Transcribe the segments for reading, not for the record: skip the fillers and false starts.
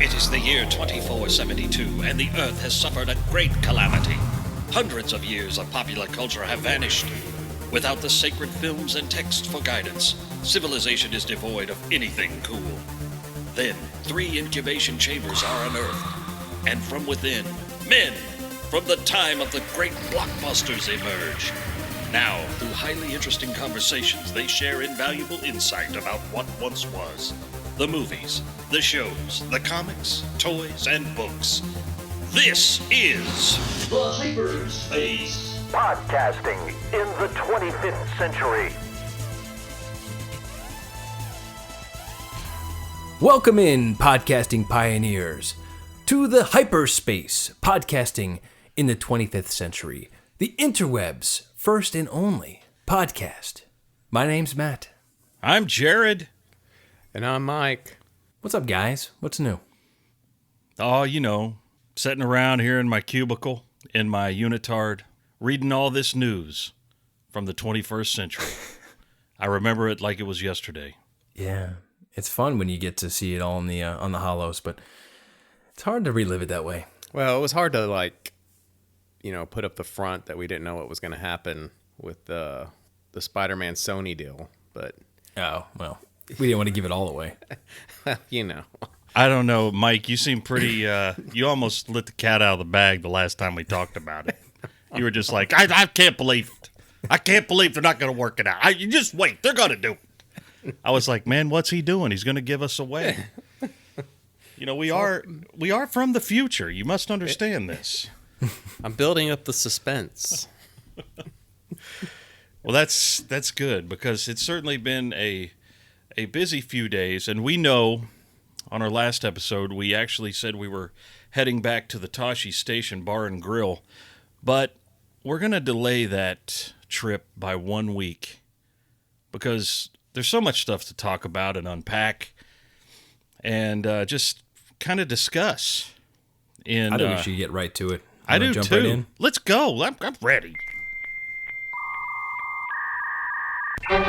It is the year 2472, and the Earth has suffered a great calamity. Hundreds of years of popular culture have vanished. Without the sacred films and texts for guidance, civilization is devoid of anything cool. Then, 3 incubation chambers are unearthed, and from within, men from the time of the great blockbusters emerge. Now, through highly interesting conversations, they share invaluable insight about what once was. The movies, the shows, the comics, toys, and books. This is The Hyperspace. Podcasting in the 25th century. Welcome in, podcasting pioneers, to the Hyperspace, podcasting in the 25th century, the interwebs' first and only podcast. My name's Matt. I'm Jared. And I'm Mike. What's up, guys? What's new? Oh, you know, sitting around here in my cubicle, in my unitard, reading all this news from the 21st century. I remember it like it was yesterday. Yeah, it's fun when you get to see it all on the hollows, but it's hard to relive it that way. Well, it was hard to put up the front that we didn't know what was going to happen with the Spider-Man Sony deal, but Oh, well, we didn't want to give it all away. I don't know, Mike, you seem pretty, you almost let the cat out of the bag the last time we talked about it. You were just like, I can't believe it. I can't believe they're not going to work it out. You just wait. They're going to do it. I was like, man, what's he doing? He's going to give us away. You know, we are from the future. You must understand this. I'm building up the suspense. Well, that's good, because it's certainly been a busy few days, and we know on our last episode we actually said we were heading back to the Tashi Station Bar and Grill, but we're going to delay that trip by 1 week because there's so much stuff to talk about and unpack and just kind of discuss. And I think we should get right to it. I do jump too. Right in? Let's go. I'm ready. News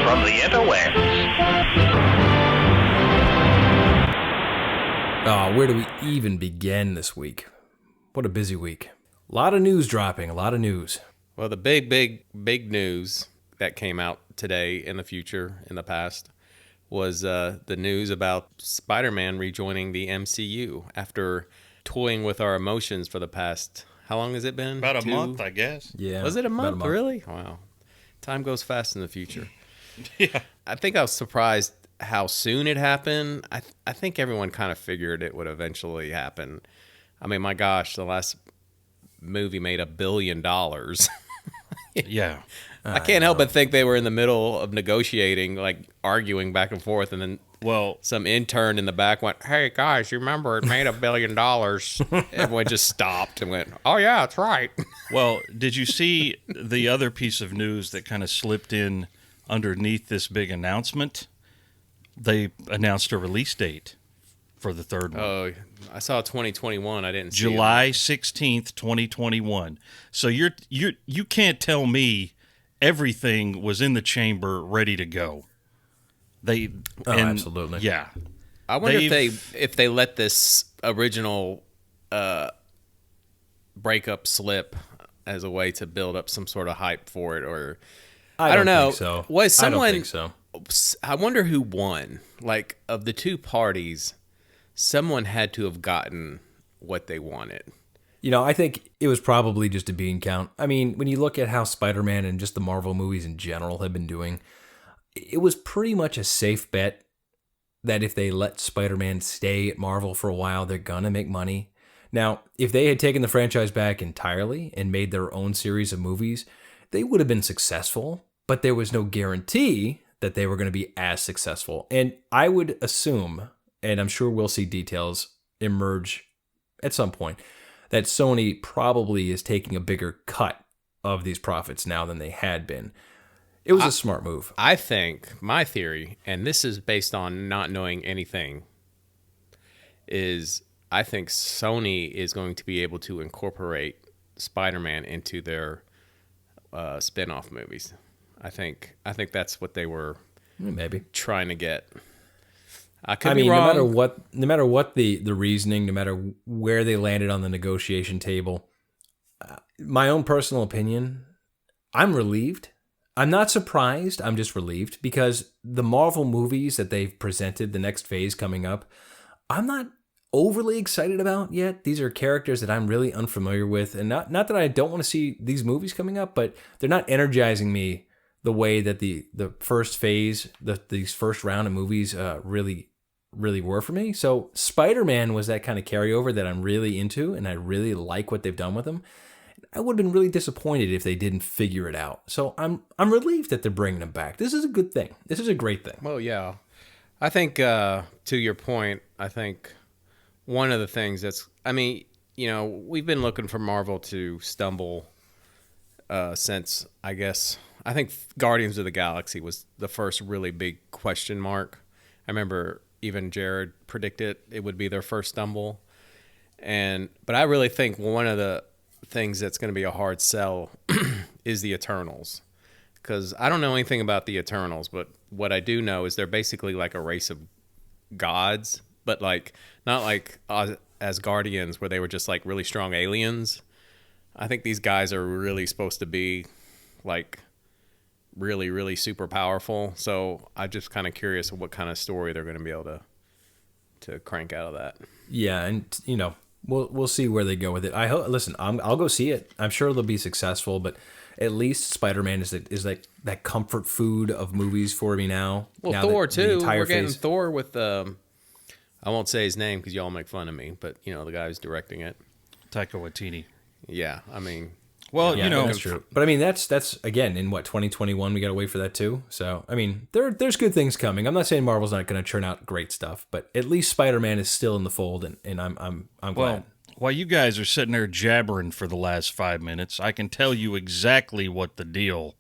from the interwebs. Oh, where do we even begin this week? What a busy week. A lot of news dropping, a lot of news. Well, the big news that came out today in the past, was the news about Spider-Man rejoining the MCU after toying with our emotions for the past, how long has it been? About a month, I guess. Yeah. Was it a about month? Really? Wow. Time goes fast in the future. Yeah. I think I was surprised how soon it happened. I think everyone kind of figured it would eventually happen. I mean, my gosh, the last movie made $1 billion. Yeah. I can't help but think they were in the middle of negotiating, like arguing back and forth, and then some intern in the back went, "Hey guys, you remember it made $1 billion?" Everyone just stopped and went, "Oh yeah, that's right." Well, did you see the other piece of news that kind of slipped in underneath this big announcement? They announced a release date for the third one. Oh, I saw 2021. I didn't see July 16th, 2021. So you can't tell me everything was in the chamber ready to go. Absolutely. Yeah. I wonder if they let this original breakup slip as a way to build up some sort of hype for it, or I don't know. Think so. Was someone? I don't think so. I wonder who won. Like, of the two parties, someone had to have gotten what they wanted. You know, I think it was probably just a bean count. I mean, when you look at how Spider-Man and just the Marvel movies in general have been doing, it was pretty much a safe bet that if they let Spider-Man stay at Marvel for a while, they're gonna make money. Now, if they had taken the franchise back entirely and made their own series of movies, they would have been successful, but there was no guarantee that they were going to be as successful. And I would assume, and I'm sure we'll see details emerge at some point, that Sony probably is taking a bigger cut of these profits now than they had been. It was a smart move. I think, my theory, and this is based on not knowing anything, is I think Sony is going to be able to incorporate Spider-Man into their spin-off movies. I think that's what they were Maybe trying to get. I could be wrong. no matter what the reasoning, no matter where they landed on the negotiation table, my own personal opinion, I'm relieved. I'm not surprised. I'm just relieved because the Marvel movies that they've presented, the next phase coming up, I'm not overly excited about yet. These are characters that I'm really unfamiliar with, and not that I don't want to see these movies coming up, but they're not energizing me the way that the first phase, these first round of movies really were for me. So Spider-Man was that kind of carryover that I'm really into, and I really like what they've done with him. I would have been really disappointed if they didn't figure it out. So I'm relieved that they're bringing him back. This is a good thing. This is a great thing. Well, yeah. I think, to your point, I think one of the things we've been looking for Marvel to stumble since, I think Guardians of the Galaxy was the first really big question mark. I remember even Jared predicted it would be their first stumble. But I really think one of the things that's going to be a hard sell is the Eternals. Because I don't know anything about the Eternals, but what I do know is they're basically like a race of gods, but like not like as Guardians where they were just like really strong aliens. I think these guys are really supposed to be like really, really super powerful. So I'm just kind of curious what kind of story they're going to be able to crank out of that. Yeah, and we'll see where they go with it. I'll go see it. I'm sure they'll be successful, but at least Spider-Man is like that comfort food of movies for me now. Well, now Thor too. We're getting phase. Thor with I won't say his name because y'all make fun of me, but the guy who's directing it, Taika Waititi. Yeah, I mean, well, that's true. But I mean, that's again in 2021. We got to wait for that too. So I mean, there's good things coming. I'm not saying Marvel's not going to churn out great stuff, but at least Spider-Man is still in the fold, and I'm glad. Well, while you guys are sitting there jabbering for the last 5 minutes, I can tell you exactly what the deal.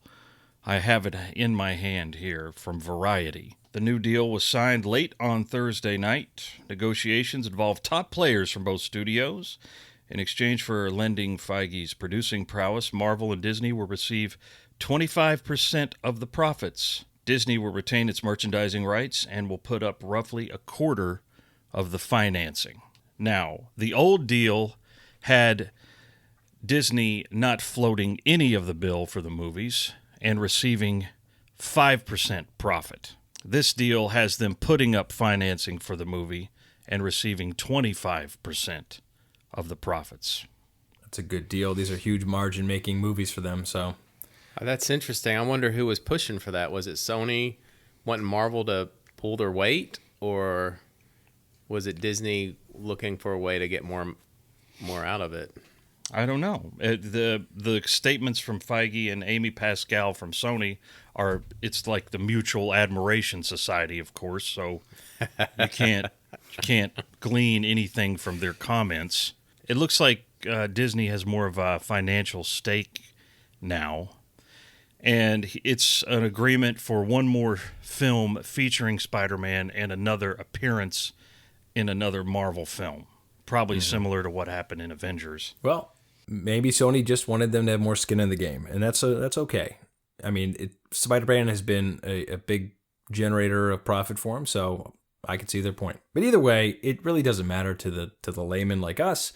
I have it in my hand here from Variety. The new deal was signed late on Thursday night. Negotiations involved top players from both studios. In exchange for lending Feige's producing prowess, Marvel and Disney will receive 25% of the profits. Disney will retain its merchandising rights and will put up roughly a quarter of the financing. Now, the old deal had Disney not floating any of the bill for the movies and receiving 5% profit. This deal has them putting up financing for the movie and receiving 25% of the profits. That's a good deal. These are huge margin-making movies for them, so... That's interesting. I wonder who was pushing for that. Was it Sony wanting Marvel to pull their weight, or was it Disney looking for a way to get more out of it? I don't know. The statements from Feige and Amy Pascal from Sony it's like the Mutual Admiration Society, of course, so you can't glean anything from their comments. It looks like Disney has more of a financial stake now, and it's an agreement for one more film featuring Spider-Man and another appearance in another Marvel film. Probably similar to what happened in Avengers. Well, maybe Sony just wanted them to have more skin in the game, and that's okay. I mean, Spider-Man has been a big generator of profit for them, so I can see their point. But either way, it really doesn't matter to the layman like us.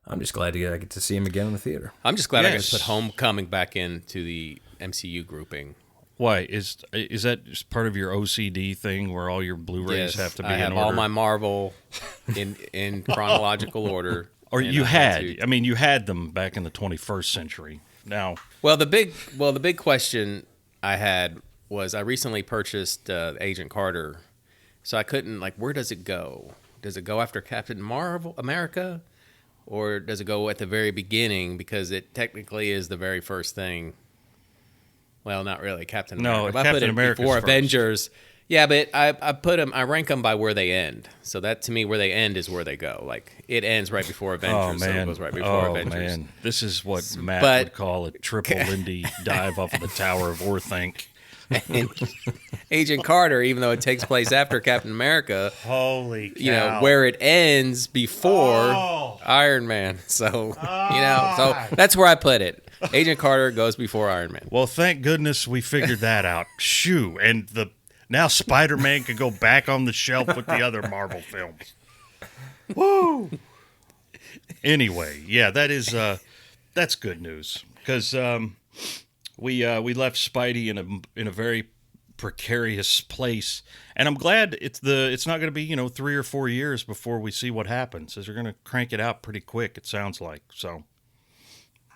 I'm just glad I get to see him again in the theater. I'm just glad I get to put Homecoming back into the MCU grouping. Why? Is that just part of your OCD thing where all your Blu-rays have to be in order? I have all my Marvel in chronological order. Or you had them back in the 21st century. Now, well, the big question I had was I recently purchased Agent Carter, so I couldn't where does it go? Does it go after Captain Marvel America, or does it go at the very beginning because it technically is the very first thing? Well, not really. Captain America. No, Captain America before Avengers. Yeah, but I rank them by where they end. So that to me, where they end is where they go. Like it ends right before Avengers, so it goes right before Avengers. Oh man, this is what Matt would call a triple Lindy dive off of the Tower of Orthanc. And Agent Carter, even though it takes place after Captain America, holy cow. Where it ends before Iron Man. So so that's where I put it. Agent Carter goes before Iron Man. Well, thank goodness we figured that out. Shoo, and Now Spider-Man can go back on the shelf with the other Marvel films. Woo! Anyway, yeah, that's good news because we left Spidey in a very precarious place, and I'm glad it's not going to be 3 or 4 years before we see what happens. As they're going to crank it out pretty quick, it sounds like. So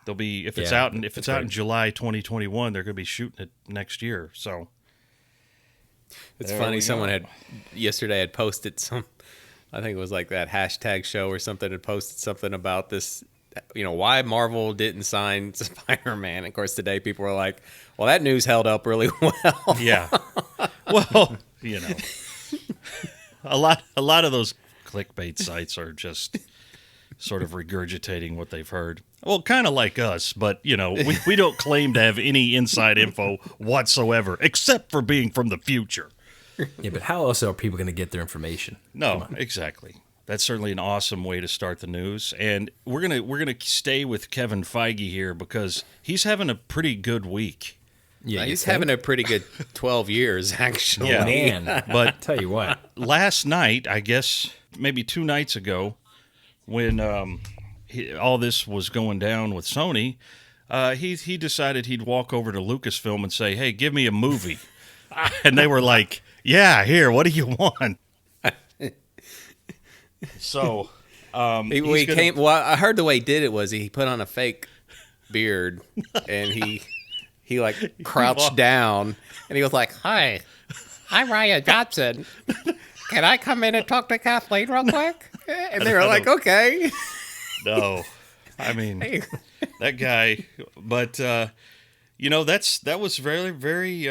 they'll be if it's out in July 2021, they're going to be shooting it next year. So it's funny. Someone yesterday had posted some. I think it was like that hashtag show or something had posted something about this, why Marvel didn't sign Spider-Man. Of course, today people were like, well, that news held up really well. Yeah. Well, a lot of those clickbait sites are just sort of regurgitating what they've heard. Well, kind of like us, but, we don't claim to have any inside info whatsoever, except for being from the future. Yeah, but how else are people going to get their information? No, exactly. That's certainly an awesome way to start the news, and we're gonna stay with Kevin Feige here because he's having a pretty good week. Yeah, he's having a pretty good 12 years, actually. Yeah, man. But tell you what, last night, I guess maybe 2 nights ago, when all this was going down with Sony, he decided he'd walk over to Lucasfilm and say, "Hey, give me a movie," and they were like, "Yeah, here. What do you want?" So I heard the way he did it was he put on a fake beard and he like crouched down and he was like, "Hi, I'm Ryan Johnson. Can I come in and talk to Kathleen real quick?" And they were like, "Okay." No, I mean that guy, but that was very, very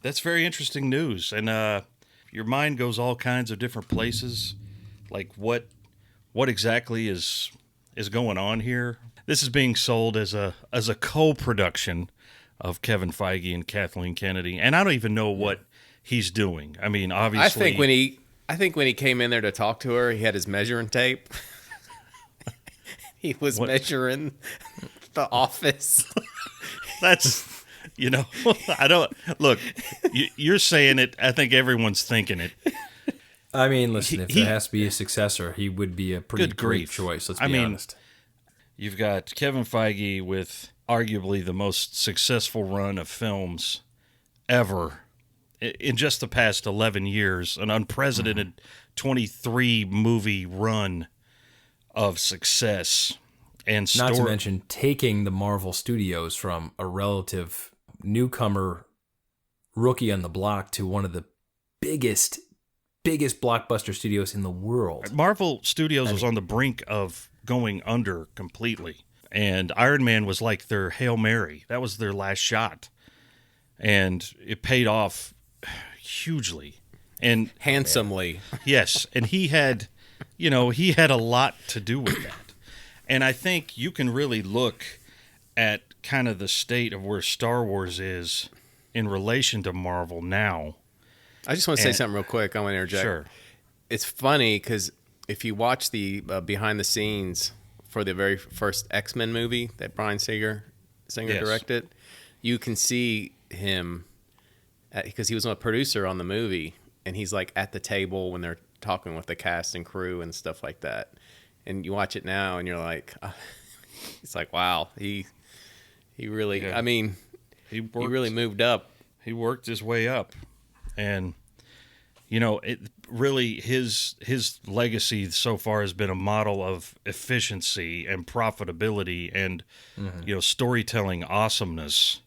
that's very interesting news, and your mind goes all kinds of different places. Like what exactly is going on here? This is being sold as a co-production of Kevin Feige and Kathleen Kennedy, and I don't even know what he's doing. I mean, obviously, I think when he came in there to talk to her, he had his measuring tape. He was measuring the office. That's I don't look. You're saying it. I think everyone's thinking it. I mean, listen, if there has to be a successor, he would be a pretty great choice, let's be honest. You've got Kevin Feige with arguably the most successful run of films ever in just the past 11 years, an unprecedented 23-movie run of success. And not to mention taking the Marvel Studios from a relative newcomer rookie on the block to one of the biggest blockbuster studios in the world. Marvel Studios was on the brink of going under completely. And Iron Man was like their Hail Mary. That was their last shot. And it paid off hugely. And handsomely. Yes. And he had a lot to do with that. And I think you can really look at kind of the state of where Star Wars is in relation to Marvel now. I just want to say something real quick. I want to interject. Sure. It's funny because if you watch the behind the scenes for the very first X-Men movie that Bryan Singer directed, you can see him because he was a producer on the movie, and he's like at the table when they're talking with the cast and crew and stuff like that. And you watch it now, and you're like, it's like, wow, he really. Yeah. I mean, he really moved up. He worked his way up. And, it really his legacy so far has been a model of efficiency and profitability and, storytelling awesomeness.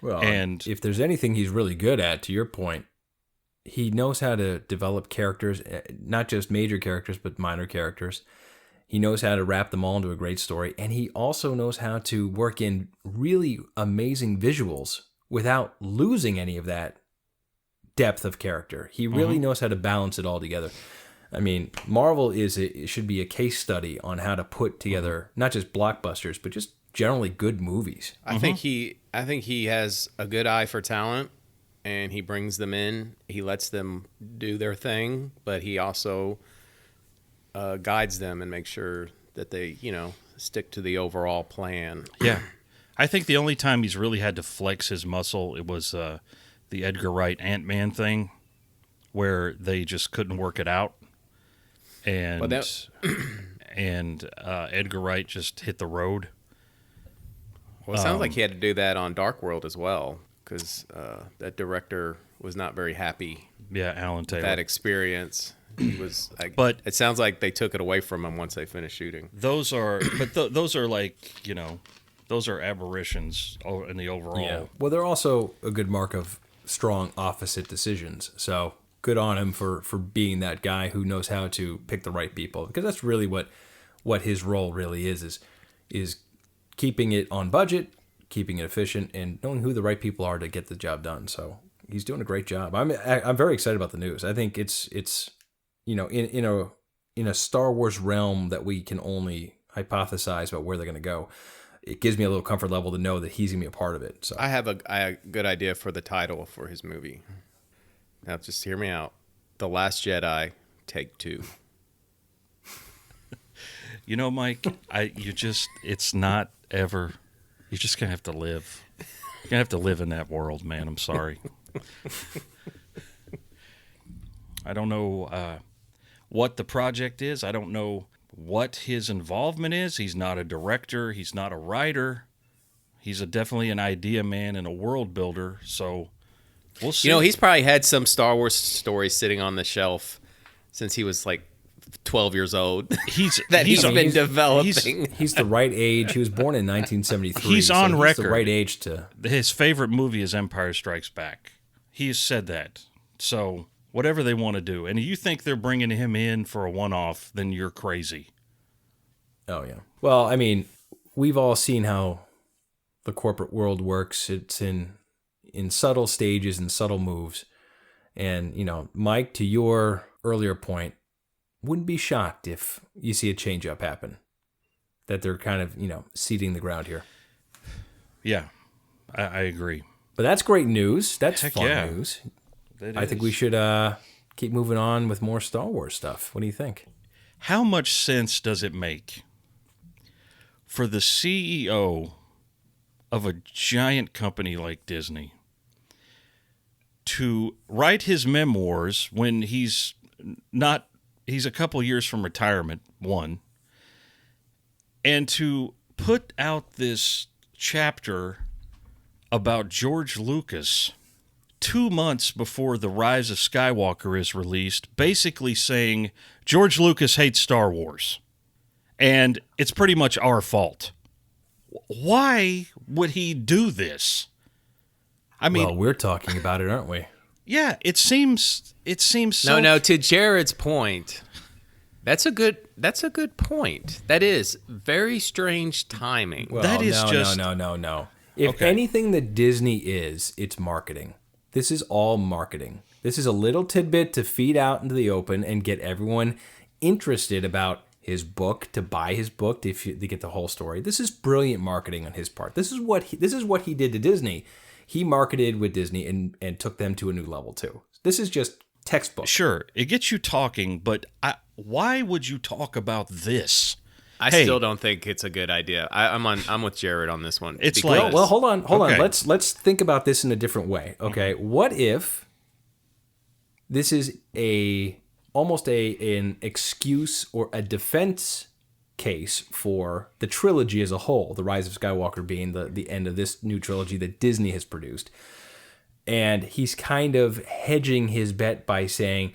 Well, and if there's anything he's really good at, to your point, he knows how to develop characters, not just major characters, but minor characters. He knows how to wrap them all into a great story. And he also knows how to work in really amazing visuals without losing any of that depth of character. He really knows how to balance it all together. I mean, Marvel should be a case study on how to put together not just blockbusters, but just generally good movies. I think he has a good eye for talent, and he brings them in. He lets them do their thing, but he also guides them and makes sure that they, stick to the overall plan. Yeah. I think the only time he's really had to flex his muscle, it was the Edgar Wright Ant-Man thing, where they just couldn't work it out, and Edgar Wright just hit the road. Well, it sounds like he had to do that on Dark World as well, because that director was not very happy. Yeah, Alan Taylor. That experience. He was, but it sounds like they took it away from him once they finished shooting. Those are, those are like, those are aberrations in the overall. Yeah. Well, they're also a good mark of strong opposite decisions. So good on him for being that guy who knows how to pick the right people, because that's really what his role really is keeping it on budget, keeping it efficient, and knowing who the right people are to get the job done. So he's doing a great job. I'm very excited about the news. I think it's in a Star Wars realm that we can only hypothesize about where they're going to go. It gives me a little comfort level to know that he's going to be a part of it. So I have a good idea for the title for his movie. Now, just hear me out. The Last Jedi, Take 2. Mike, it's not ever. You're just gonna have to live. You're gonna have to live in that world, man. I'm sorry. I don't know what the project is. I don't know what his involvement is. He's not a director. He's not a writer. He's definitely an idea man and a world builder. So we'll see. He's probably had some Star Wars stories sitting on the shelf since he was like 12 years old. He's been developing. He's the right age. He was born in 1973. He's on record. He's the right age to. His favorite movie is Empire Strikes Back. He has said that. So whatever they want to do, and you think they're bringing him in for a one-off, then you're crazy. Oh yeah. Well, I mean, we've all seen how the corporate world works. It's in subtle stages and subtle moves. And Mike, to your earlier point, wouldn't be shocked if you see a change-up happen, that they're kind of, seeding the ground here. Yeah, I agree. But that's great news. That's Heck fun yeah. news. I think we should keep moving on with more Star Wars stuff. What do you think? How much sense does it make for the CEO of a giant company like Disney to write his memoirs when he's a couple years from retirement, one, and to put out this chapter about George Lucas 2 months before The Rise of Skywalker is released, basically saying George Lucas hates Star Wars, and it's pretty much our fault. Why would he do this? I mean, well, we're talking about it, aren't we? Yeah, it seems so. No, to Jared's point, that's a good point. That is very strange timing. Well, that is no. If anything that Disney is, it's marketing. This is all marketing. This is a little tidbit to feed out into the open and get everyone interested about his book, to buy his book, to get the whole story. This is brilliant marketing on his part. This is what he did to Disney. He marketed with Disney and took them to a new level too. This is just textbook. Sure, it gets you talking, but why would you talk about this? I still don't think it's a good idea. I'm with Jared on this one. It's like, well, hold on. Let's think about this in a different way. Okay, what if this is almost an excuse or a defense case for the trilogy as a whole, The Rise of Skywalker being the end of this new trilogy that Disney has produced. And he's kind of hedging his bet by saying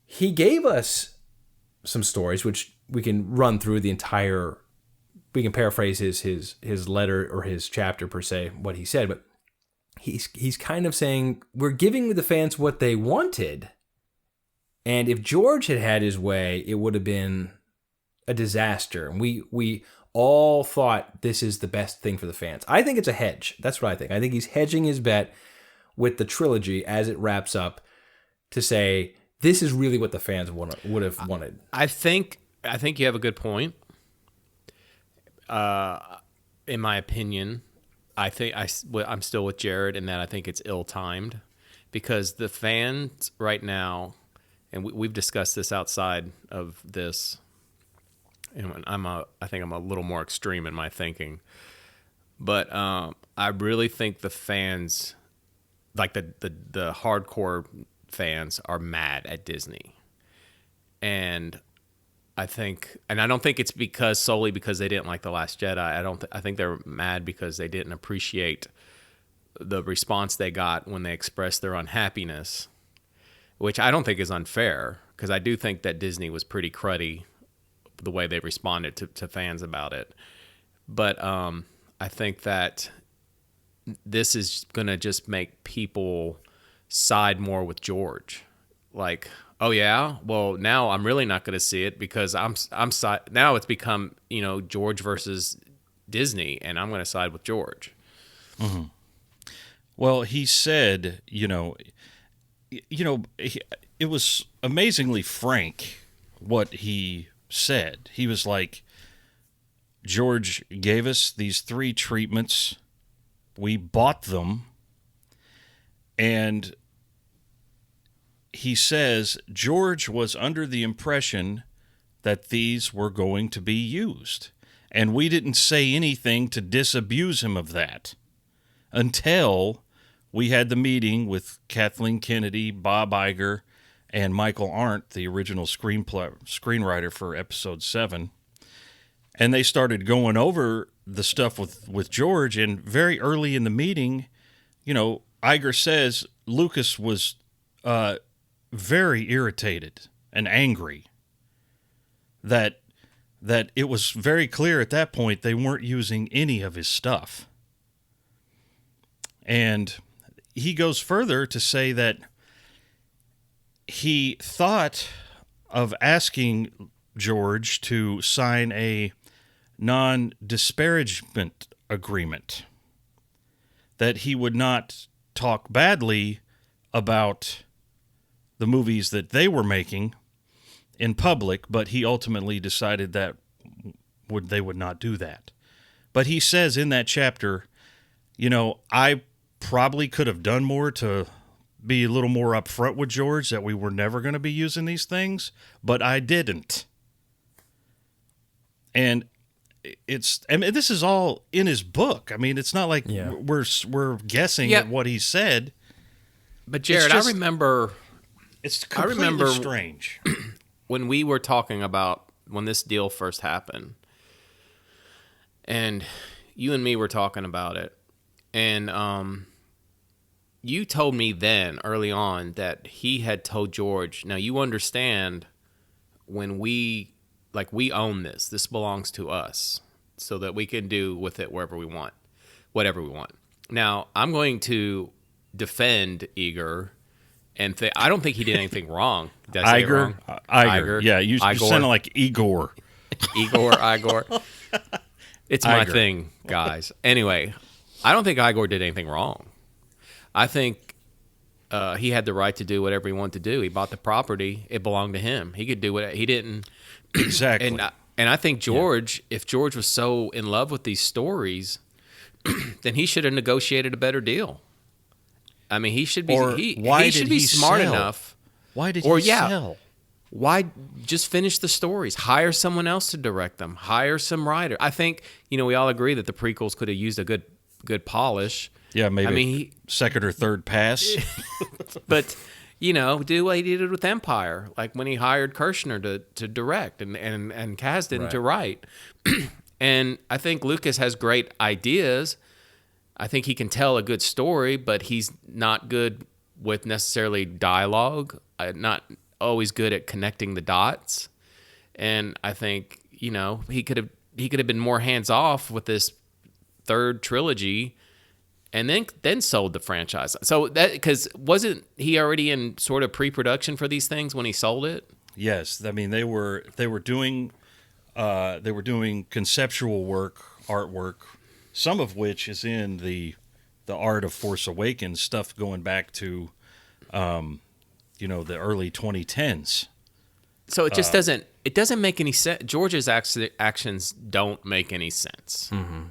he gave us some stories, which we can run through the entire, we can paraphrase his letter or his chapter per se, what he said, but he's kind of saying we're giving the fans what they wanted. And if George had had his way, it would have been a disaster. And we all thought this is the best thing for the fans. I think it's a hedge. That's what I think. I think he's hedging his bet with the trilogy as it wraps up to say this is really what the fans would have wanted. I think you have a good point. In my opinion, I'm still with Jared in that I think it's ill-timed because the fans right now, and we've discussed this outside of this, and I think I'm a little more extreme in my thinking, but I really think the fans like the hardcore fans are mad at Disney. And I don't think it's solely because they didn't like The Last Jedi. I think they're mad because they didn't appreciate the response they got when they expressed their unhappiness, which I don't think is unfair, because I do think that Disney was pretty cruddy the way they responded to fans about it. But I think that this is going to just make people side more with George. Like, oh yeah, well now I'm really not going to see it because now it's become, George versus Disney, and I'm going to side with George. Mm-hmm. Well, he said, it was amazingly frank what he said. He was like, George gave us these 3 treatments. We bought them. And he says George was under the impression that these were going to be used. And we didn't say anything to disabuse him of that until we had the meeting with Kathleen Kennedy, Bob Iger, and Michael Arndt, the original screenwriter for Episode 7. And they started going over the stuff with George, and very early in the meeting, Iger says Lucas was very irritated and angry that it was very clear at that point they weren't using any of his stuff. And he goes further to say that he thought of asking George to sign a non-disparagement agreement, that he would not talk badly about the movies that they were making in public, but he ultimately decided that they would not do that. But he says in that chapter, I probably could have done more to be a little more upfront with George that we were never going to be using these things, but I didn't. And this is all in his book. I mean, it's not like we're guessing at what he said. But Jared, I remember strange when we were talking about when this deal first happened, and you and me were talking about it, and you told me then early on that he had told George, now you understand, when we own this belongs to us, so that we can do with it whatever we want. Now, I'm going to defend Iger and I don't think he did anything wrong. Did I say it wrong? Iger. Yeah, you sounded like Igor. Igor. It's my thing, guys. Anyway, I don't think Igor did anything wrong. I think he had the right to do whatever he wanted to do. He bought the property. It belonged to him. He could do what he didn't. Exactly. And I think George, if George was so in love with these stories, then he should have negotiated a better deal. I mean, he should be. He should be smart enough. Why did he sell? Why just finish the stories? Hire someone else to direct them. Hire some writer. I think we all agree that the prequels could have used a good polish. Yeah, maybe second or third pass. But do what he did with Empire, like when he hired Kirshner to direct and Kasdan to write. And I think Lucas has great ideas. I think he can tell a good story, but he's not good with necessarily dialogue. Not always good at connecting the dots. And I think he could have been more hands off with this third trilogy, and then sold the franchise. So that, because wasn't he already in sort of pre-production for these things when he sold it? Yes, I mean they were doing conceptual work, artwork, some of which is in the art of Force Awakens stuff going back to the early 2010s. So it just doesn't make any sense. George's actions don't make any sense. Mm-hmm.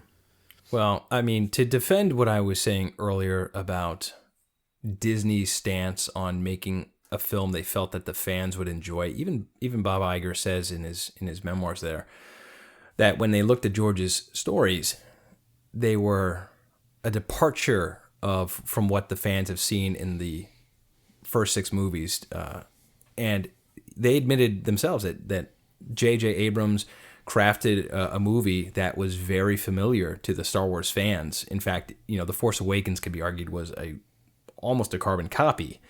Well, I mean, to defend what I was saying earlier about Disney's stance on making a film they felt that the fans would enjoy, even Bob Iger says in his memoirs there, that when they looked at George's stories, they were a departure from what the fans have seen in the first 6 movies, and they admitted themselves that J.J. Abrams crafted a movie that was very familiar to the Star Wars fans. In fact, The Force Awakens could be argued was almost a carbon copy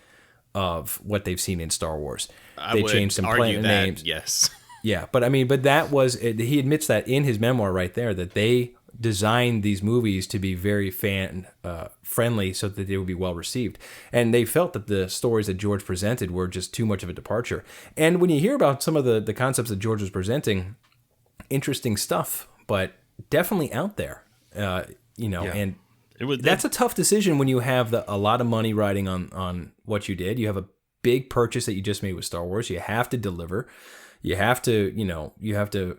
of what they've seen in Star Wars. They changed some planet names. Yes. Yeah, but that was, he admits that in his memoir right there, that they designed these movies to be very fan friendly so that they would be well received. And they felt that the stories that George presented were just too much of a departure. And when you hear about some of the concepts that George was presenting, interesting stuff, but definitely out there, and that's a tough decision when you have a lot of money riding on what you did. You have a big purchase that you just made with Star Wars. You have to deliver. You have to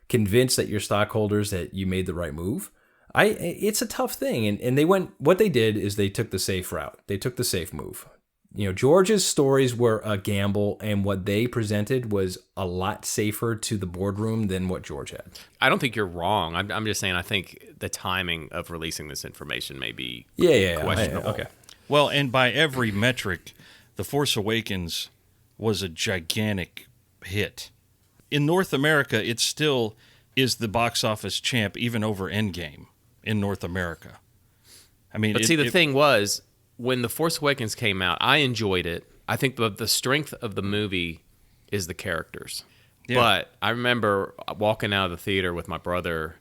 convince that your stockholders that you made the right move. It's a tough thing. And what they did is they took the safe route. They took the safe move. George's stories were a gamble, and what they presented was a lot safer to the boardroom than what George had. I don't think you're wrong. I'm just saying I think the timing of releasing this information may be questionable. Okay. Well, and by every metric, The Force Awakens was a gigantic hit. In North America, it still is the box office champ, even over Endgame in North America. I mean, but the thing was, when The Force Awakens came out, I enjoyed it. I think the strength of the movie is the characters. Yeah. But I remember walking out of the theater with my brother,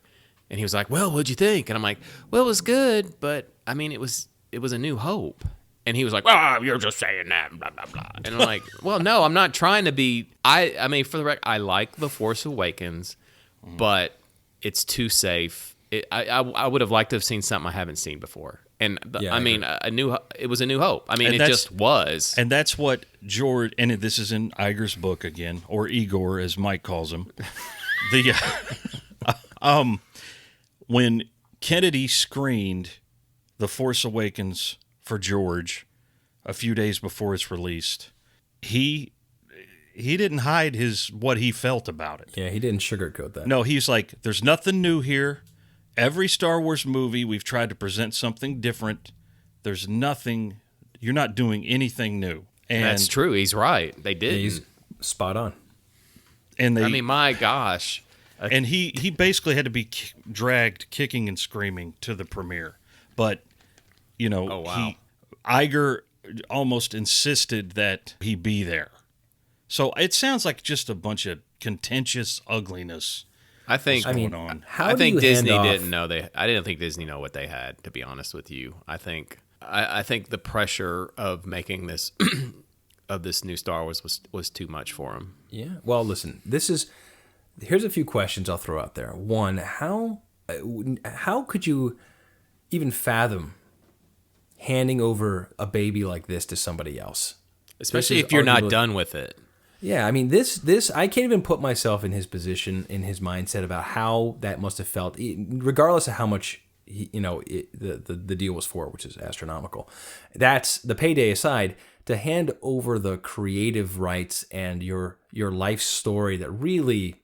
and he was like, "Well, what'd you think?" And I'm like, "Well, it was good, but I mean, it was A New Hope." And he was like, "Oh, you're just saying that, blah, blah, blah." And I'm like, well, no, I'm not trying to be... I mean, for the record, I like The Force Awakens, but it's too safe. I would have liked to have seen something I haven't seen before. And, it was A New Hope. I mean, it just was. And that's what George... And this is in Iger's book again, or Igor, as Mike calls him. When Kennedy screened The Force Awakens for George a few days before it's released, he didn't hide what he felt about it. Yeah, he didn't sugarcoat that. No, he's like, there's nothing new here. Every Star Wars movie, we've tried to present something different. There's nothing, you're not doing anything new. And that's true. He's right. They did. He's spot on. And my gosh. And he basically had to be dragged kicking and screaming to the premiere. But Iger almost insisted that he be there. So it sounds like just a bunch of contentious ugliness. I think going on. I think Disney didn't know I didn't think Disney know what they had, to be honest with you. I think the pressure of making this of this new Star Wars was too much for them. Yeah. Well, listen, here's a few questions I'll throw out there. One, how could you even fathom handing over a baby like this to somebody else, especially if you're not done with it? Yeah, I mean, this I can't even put myself in his position, in his mindset about how that must have felt, regardless of how much the deal was for, which is astronomical. That's the payday aside. To hand over the creative rights and your life story that really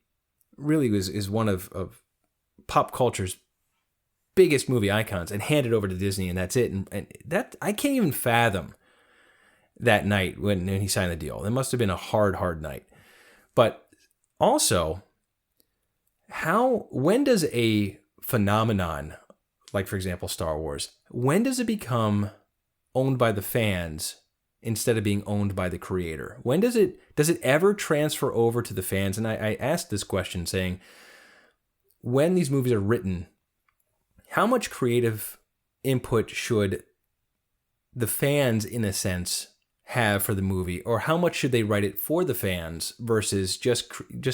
is one of pop culture's biggest movie icons, and hand it over to Disney, and that's it. And that I can't even fathom that night when he signed the deal. It must have been a hard night. But also, when does a phenomenon, like for example Star Wars, when does it become owned by the fans instead of being owned by the creator? When does it ever transfer over to the fans? And I asked this question saying, when these movies are written, how much creative input should the fans, in a sense, have for the movie, or how much should they write it for the fans versus just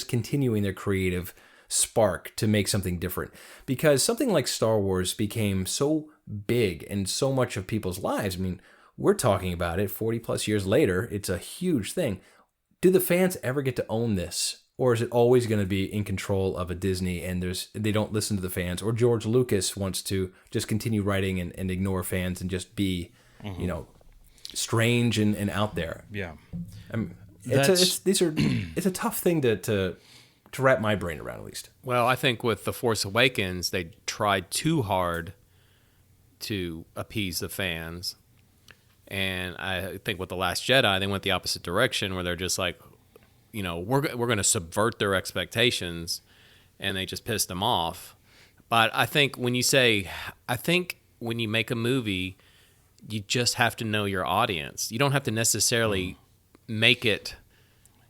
continuing their creative spark to make something different? Because something like Star Wars became so big and so much of people's lives. I mean, we're talking about it 40 plus years later. It's a huge thing. Do the fans ever get to own this? Or is it always going to be in control of a Disney, and they don't listen to the fans? Or George Lucas wants to just continue writing and ignore fans and just be, strange and out there. Yeah. It's a tough thing to wrap my brain around, at least. Well, I think with The Force Awakens, they tried too hard to appease the fans. And I think with The Last Jedi, they went the opposite direction, where they're just like, we're going to subvert their expectations, and they just pissed them off. But I think when you make a movie, you just have to know your audience. You don't have to necessarily make it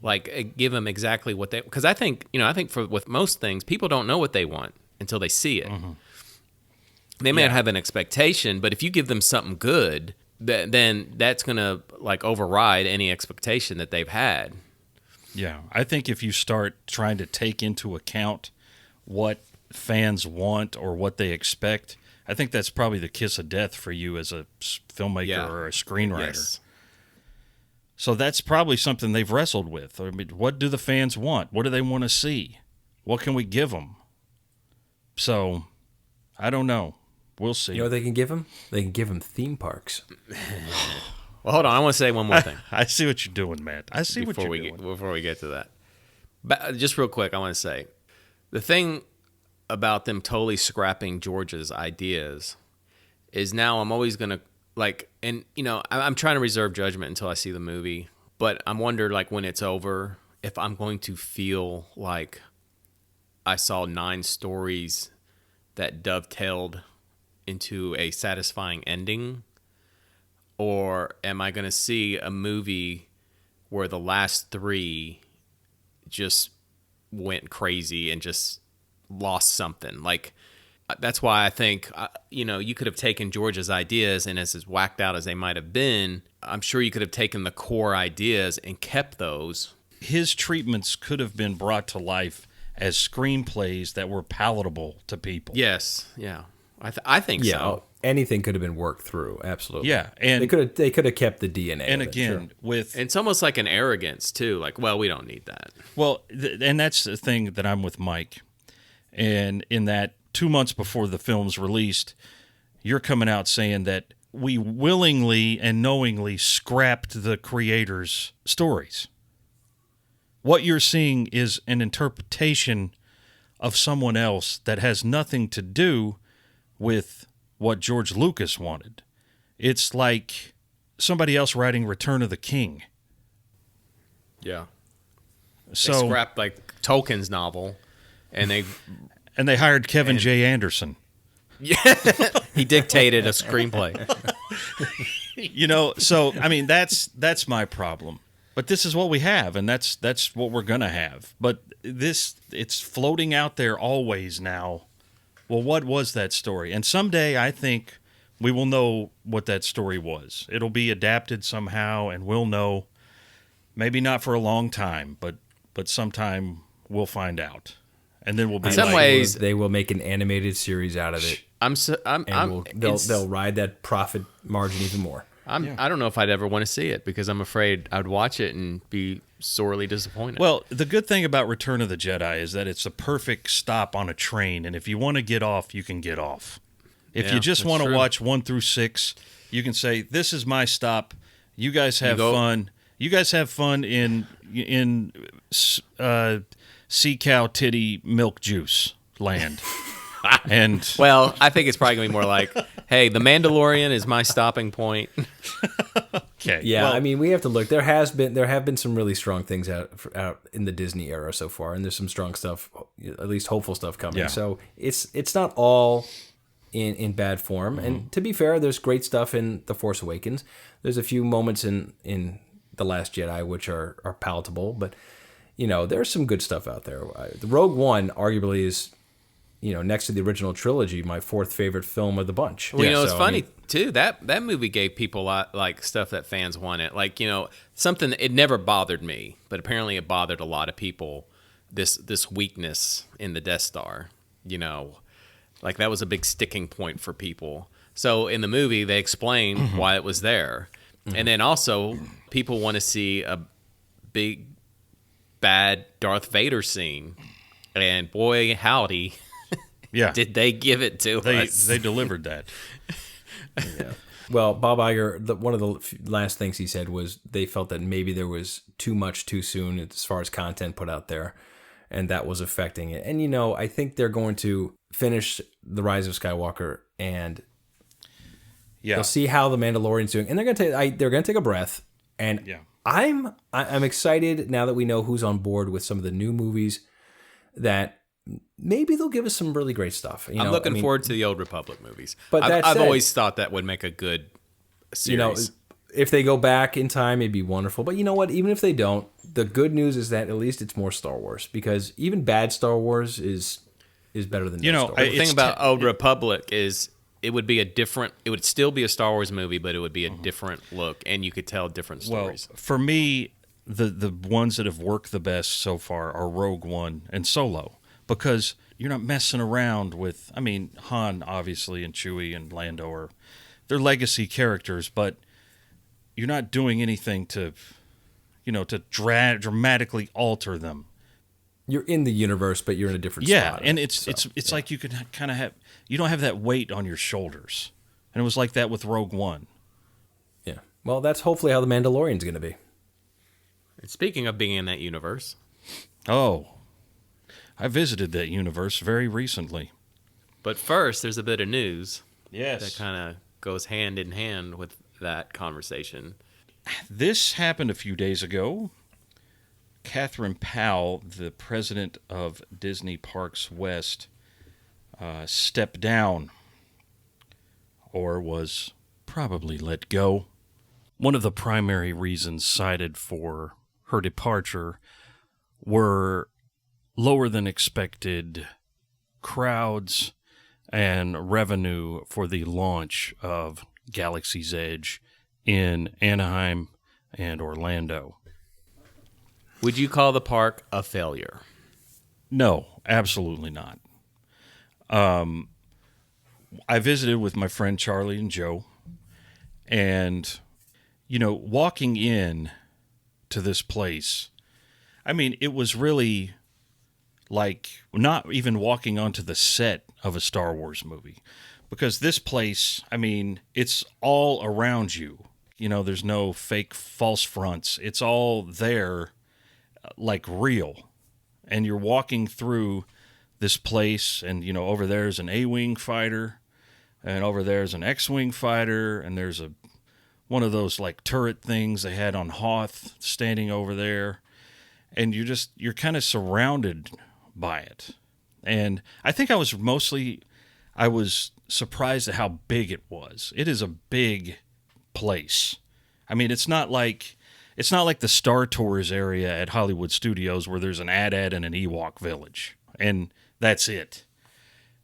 like give them exactly what they, because I think with most things, people don't know what they want until they see it. Mm-hmm. They may have an expectation, but if you give them something good, then that's going to like override any expectation that they've had. Yeah, I think if you start trying to take into account what fans want or what they expect, I think that's probably the kiss of death for you as a filmmaker or a screenwriter. Yes. So that's probably something they've wrestled with. I mean, what do the fans want? What do they want to see? What can we give them? So, I don't know. We'll see. You know what they can give them? They can give them theme parks. Well, hold on. I want to say one more thing. I see what you're doing, Matt. I see what you're doing. Before we get to that. But just real quick, I want to say, the thing about them totally scrapping George's ideas is now I'm always going to, like, and, I'm trying to reserve judgment until I see the movie, but I'm wondering, like, when it's over, if I'm going to feel like I saw 9 stories that dovetailed into a satisfying ending, or am I going to see a movie where the last 3 just went crazy and just lost something? Like, that's why I think, you could have taken George's ideas, and as whacked out as they might have been, I'm sure you could have taken the core ideas and kept those. His treatments could have been brought to life as screenplays that were palatable to people. Yes, yeah. I think so. Anything could have been worked through, absolutely. Yeah, and they could have kept the DNA. And of it, again, sure. It's almost like an arrogance too. Like, well, we don't need that. Well, and that's the thing that I'm with Mike, and in that 2 months before the film's released, you're coming out saying that we willingly and knowingly scrapped the creators' stories. What you're seeing is an interpretation of someone else that has nothing to do with what George Lucas wanted. It's like somebody else writing Return of the King. Yeah. So they scrapped like Tolkien's novel, and they hired Kevin J. Anderson. Yeah, he dictated a screenplay. So I mean that's my problem. But this is what we have, and that's what we're gonna have. But it's floating out there always now. Well, what was that story? And someday I think we will know what that story was. It'll be adapted somehow, and we'll know. Maybe not for a long time, but sometime we'll find out. And then we'll be. In some ways, they will make an animated series out of it. They'll ride that profit margin even more. I don't know if I'd ever want to see it, because I'm afraid I'd watch it and be sorely disappointed. Well, the good thing about Return of the Jedi is that it's a perfect stop on a train, and if you want to get off, you can get off. If you just want to watch 1 through 6, you can say, "This is my stop. You guys have fun. You guys have fun in sea cow titty milk juice land." And well, I think it's probably gonna be more like, "Hey, The Mandalorian is my stopping point." Okay. Yeah, well, I mean, we have to look. There have been some really strong things out in the Disney era so far, and there's some strong stuff, at least hopeful stuff coming. Yeah. So it's not all in bad form. Mm-hmm. And to be fair, there's great stuff in The Force Awakens. There's a few moments in The Last Jedi which are palatable, but there's some good stuff out there. The Rogue One arguably is, next to the original trilogy, my 4th favorite film of the bunch. Well, it's funny too. That movie gave people a lot, like, stuff that fans wanted. Like, something that it never bothered me, but apparently it bothered a lot of people. This weakness in the Death Star, like that was a big sticking point for people. So in the movie, they explain why it was there, and then also people want to see a big bad Darth Vader scene, and boy howdy. Yeah, did they give it to us? They delivered that. Yeah. Well, Bob Iger, one of the last things he said was they felt that maybe there was too much too soon as far as content put out there, and that was affecting it. And I think they're going to finish The Rise of Skywalker and Yeah. They'll see how the Mandalorian's doing, and they're gonna take a breath. And Yeah. I'm excited now that we know who's on board with some of the new movies, that maybe they'll give us some really great stuff. I'm looking forward to the Old Republic movies. But I've always thought that would make a good series. If they go back in time, it'd be wonderful. But you know what? Even if they don't, the good news is that at least it's more Star Wars, because even bad Star Wars is better than no Star Wars. The thing about Old Republic is it would still be a Star Wars movie, but it would be a different look, and you could tell different stories. Well, for me, the ones that have worked the best so far are Rogue One and Solo, because you're not messing around with, Han, obviously, and Chewie and Lando they're legacy characters, but you're not doing anything to dramatically alter them. You're in the universe, but you're in a different spot. spot. And it's like you can kind of you don't have that weight on your shoulders. And it was like that with Rogue One. Yeah. Well, that's hopefully how the Mandalorian's going to be. And speaking of being in that universe. Oh, I visited that universe very recently. But first, there's a bit of news. Yes. That kind of goes hand in hand with that conversation. This happened a few days ago. Catherine Powell, the president of Disney Parks West, stepped down, or was probably let go. One of the primary reasons cited for her departure were lower than expected crowds and revenue for the launch of Galaxy's Edge in Anaheim and Orlando. Would you call the park a failure? No, absolutely not. I visited with my friend Charlie and Joe, and, walking in to this place, it was really like not even walking onto the set of a Star Wars movie, because this place, it's all around you. There's no fake false fronts. It's all there, like real. And you're walking through this place, and, over there's an A-Wing fighter, and over there's an X-Wing fighter, and there's one of those, like, turret things they had on Hoth standing over there. And you're kind of surrounded by it. And I think I was surprised at how big it was. It is a big place. It's not like the Star Tours area at Hollywood Studios where there's an AT-AT and an Ewok village, and that's it.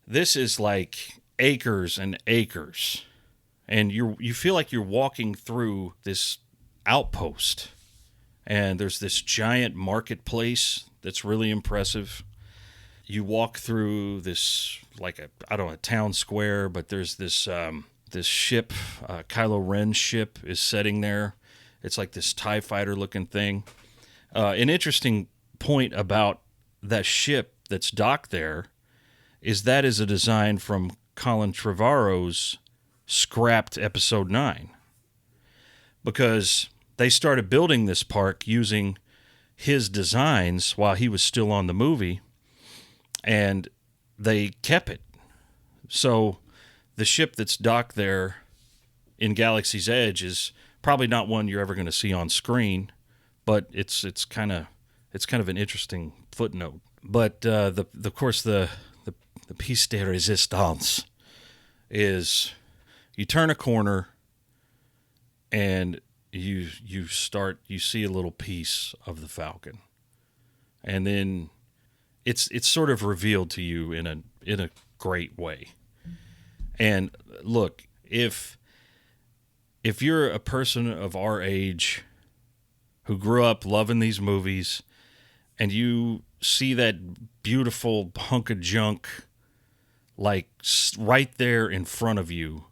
This is like acres and acres, and you feel like you're walking through this outpost, and there's this giant marketplace that's really impressive. You walk through this, like a town square, but there's this ship, Kylo Ren's ship is sitting there. It's like this TIE fighter looking thing. An interesting point about that ship that's docked there is that is a design from Colin Trevorrow's scrapped Episode 9. Because they started building this park using his designs while he was still on the movie, and they kept it. So the ship that's docked there in Galaxy's Edge is probably not one you're ever going to see on screen, but it's kind of an interesting footnote. But the piece de resistance is you turn a corner and you see a little piece of the Falcon, and then it's sort of revealed to you in a great way. And look, if you're a person of our age who grew up loving these movies, and you see that beautiful hunk of junk like right there in front of you,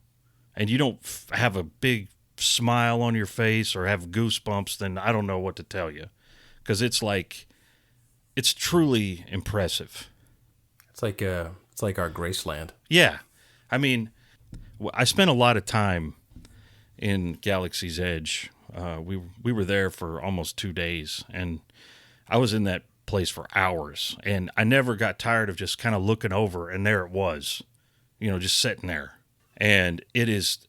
and you don't have a big smile on your face or have goosebumps, then I don't know what to tell you, because it's truly impressive. It's like our Graceland. Yeah, I spent a lot of time in Galaxy's Edge. We were there for almost 2 days, and I was in that place for hours, and I never got tired of just kind of looking over, and there it was, just sitting there. And it is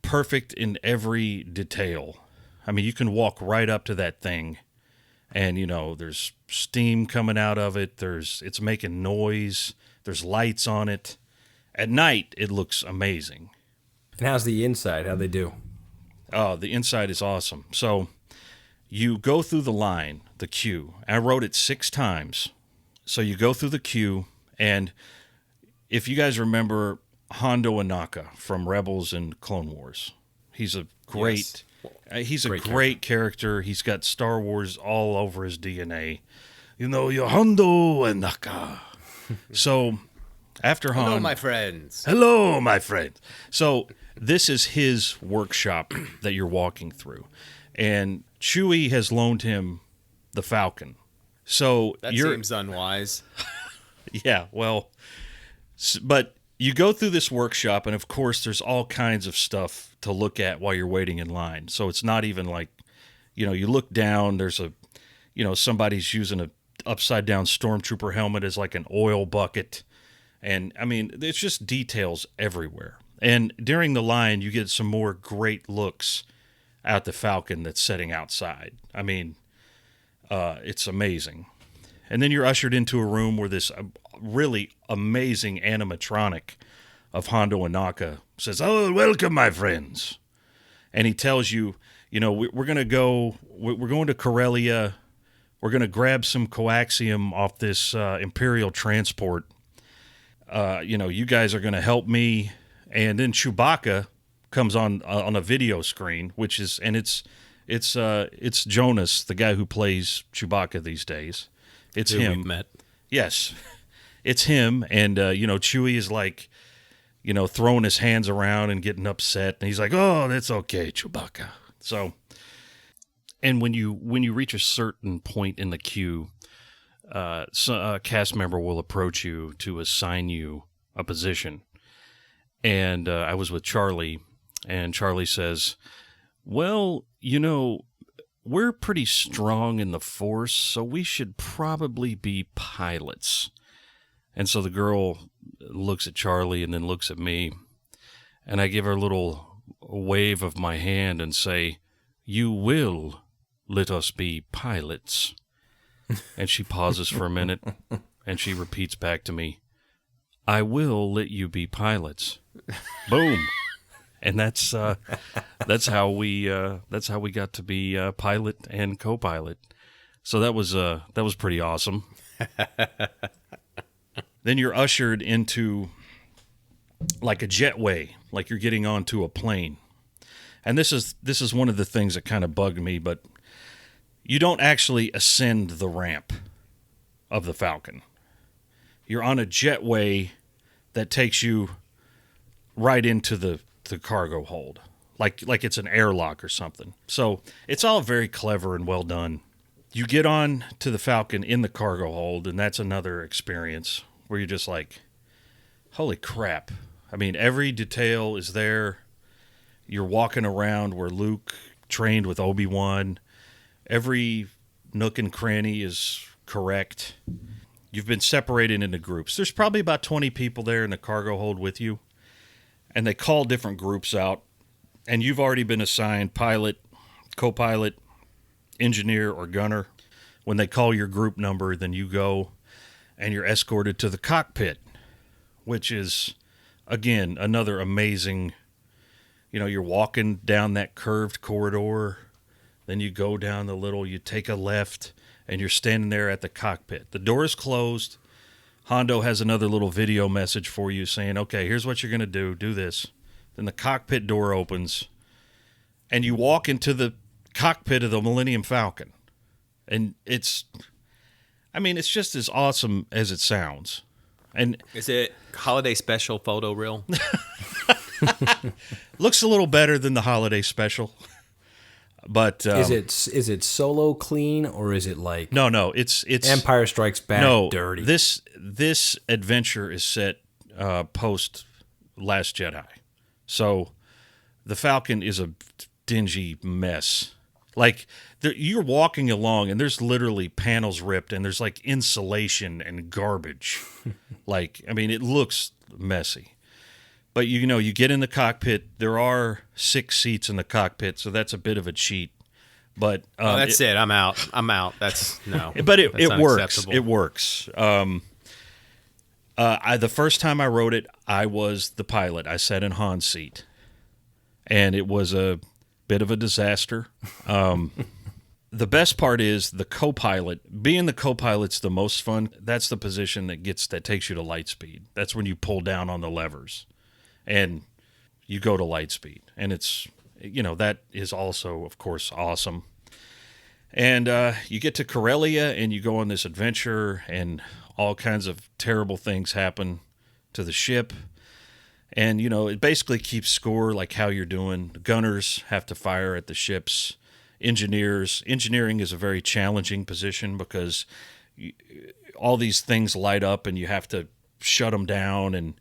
perfect in every detail. I mean, you can walk right up to that thing, and there's steam coming out of it. It's making noise. There's lights on it. At night, it looks amazing. And how's the inside? How'd they do? Oh, the inside is awesome. So you go through the line, the queue. I wrote it 6 times. So you go through the queue, and if you guys remember Hondo Ohnaka from Rebels and Clone Wars, he's a great, great character. He's got Star Wars all over his DNA. You're Hondo Ohnaka. So after Han, hello, my friends. Hello, my friend. So this is his workshop that you're walking through, and Chewie has loaned him the Falcon. So that seems unwise. Yeah, well, but you go through this workshop, and of course, there's all kinds of stuff to look at while you're waiting in line. So it's not even like, you look down. There's somebody's using a upside down stormtrooper helmet as like an oil bucket. And I mean, it's just details everywhere. And during the line, you get some more great looks at the Falcon that's sitting outside. I mean, it's amazing. And then you're ushered into a room where this really amazing animatronic of Hondo Ohnaka says, "Oh, welcome, my friends." And he tells you, we're going to go, we're going to Corellia. We're going to grab some coaxium off this Imperial transport. You guys are going to help me. And then Chewbacca comes on a video screen, it's Jonas, the guy who plays Chewbacca these days. It's who him. We've met. Yes, it's him. And Chewie is like, throwing his hands around and getting upset, and he's like, "Oh, that's okay, Chewbacca." So, and when you reach a certain point in the queue, a cast member will approach you to assign you a position. And I was with Charlie, and Charlie says, "Well, we're pretty strong in the Force, so we should probably be pilots." And so the girl looks at Charlie and then looks at me, and I give her a little wave of my hand and say, "You will let us be pilots." And she pauses for a minute, and she repeats back to me, "I will let you be pilots." Boom. And that's how we got to be pilot and co-pilot. So that was pretty awesome. Then you're ushered into like a jetway, like you're getting onto a plane. And this is one of the things that kind of bugged me, but you don't actually ascend the ramp of the Falcon. You're on a jetway that takes you right into the cargo hold, like it's an airlock or something. So it's all very clever and well done. You get on to the Falcon in the cargo hold, and that's another experience where you're just like, holy crap. I mean, every detail is there. You're walking around where Luke trained with Obi-Wan. Every nook and cranny is correct. You've been separated into groups. There's probably about 20 people there in the cargo hold with you, and they call different groups out, and you've already been assigned pilot, co-pilot, engineer, or gunner. When they call your group number, then you go and you're escorted to the cockpit, which is, again, another amazing, you're walking down that curved corridor, then you go down you take a left, and you're standing there at the cockpit. The door is closed. Hondo has another little video message for you saying, "Okay, here's what you're going to do this." Then the cockpit door opens, and you walk into the cockpit of the Millennium Falcon. And it's just as awesome as it sounds. And is it holiday special photo reel? Looks a little better than the holiday special. But is it Solo clean, or is it like no it's Empire Strikes Back dirty? This adventure is set post Last Jedi, so the Falcon is a dingy mess. Like you're walking along and there's literally panels ripped and there's like insulation and garbage. It looks messy. But you get in the cockpit. There are 6 seats in the cockpit, so that's a bit of a cheat. But that's it. I'm out. That's no. But that's it works. unacceptable. It works. The first time I rode it, I was the pilot. I sat in Han's seat, and it was a bit of a disaster. The best part is the co-pilot. Being the co-pilot's the most fun. That's the position that takes you to lightspeed. That's when you pull down on the levers, and you go to lightspeed. And it's that is also, of course, awesome. And you get to Corellia, and you go on this adventure, and all kinds of terrible things happen to the ship. And, it basically keeps score like how you're doing. The gunners have to fire at the ships. Engineering is a very challenging position because all these things light up and you have to shut them down. And